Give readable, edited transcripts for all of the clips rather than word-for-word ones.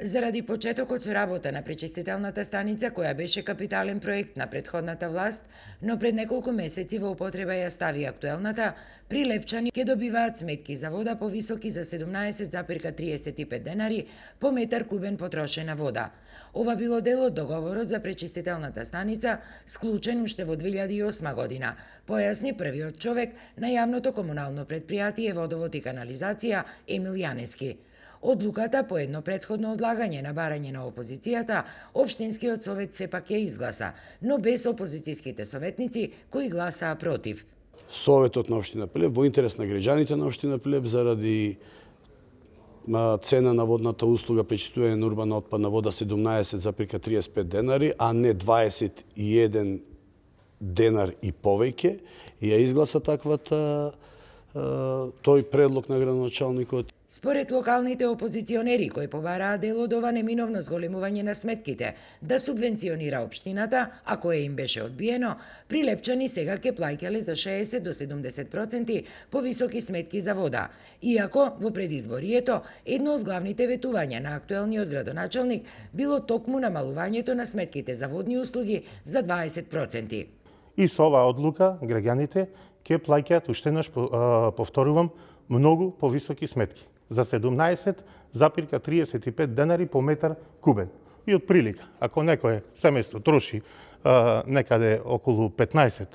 Заради почетокот со работа на пречистителната станица, која беше капитален проект на претходната власт, но пред неколку месеци во употреба ја стави актуелната, прилепчани ќе добиваат сметки за вода повисоки за 17,35 денари по метар кубен потрошена вода. Ова било дел од договорот за пречистителната станица, склучен уште во 2008 година, појасни првиот човек на јавното комунално предпријатие Водовод и канализација Емил Јанески. Одлуката по едно претходно одлагање на барање на опозицијата, Општинскиот совет сепак ја изгласа, но без опозицијските советници кои гласаа против. Советот на општина Прилеп во интерес на граѓаните на општина Прилеп заради цена на водната услуга пречистување на урбана отпадна вода 17,35 денари, а не 21 денар и повеќе, ја изгласа тој предлог на градоначалникот. Според локалните опозиционери кои побараа дел од ова неминовно зголемување на сметките да субвенционира општината, а кое им беше одбиено, прилепчани сега ќе плаќале за 60 до 70% повисоки сметки за вода, иако во предизборието едно од главните ветувања на актуелниот градоначалник било токму намалувањето на сметките за водни услуги за 20%. И со оваа одлука граѓаните ќе плаќаат уште еднаш, повторувам, многу повисоки сметки за 17,35 денари по метар кубен. И од прилика, ако некое семејство троши некаде околу 15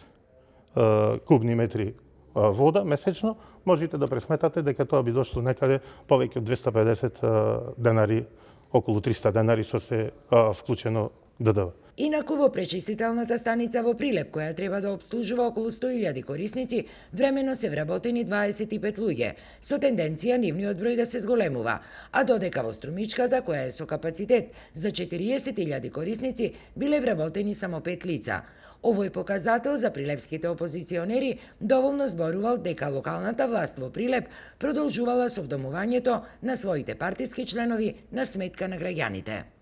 кубни метри вода месечно, можете да пресметате дека тоа би дошло некаде повеќе од 250 денари, околу 300 денари со се вклучено ДДВ. Инаку во пречистителната станица во Прилеп, која треба да обслужува околу 100.000 корисници, времено се вработени 25 луѓе, со тенденција нивниот број да се зголемува, а додека во Струмичката, која е со капацитет за 40.000 корисници, биле вработени само 5 лица. Овој показател за прилепските опозиционери доволно зборувал дека локалната власт во Прилеп продолжувала со вдомувањето на своите партиски членови на сметка на граѓаните.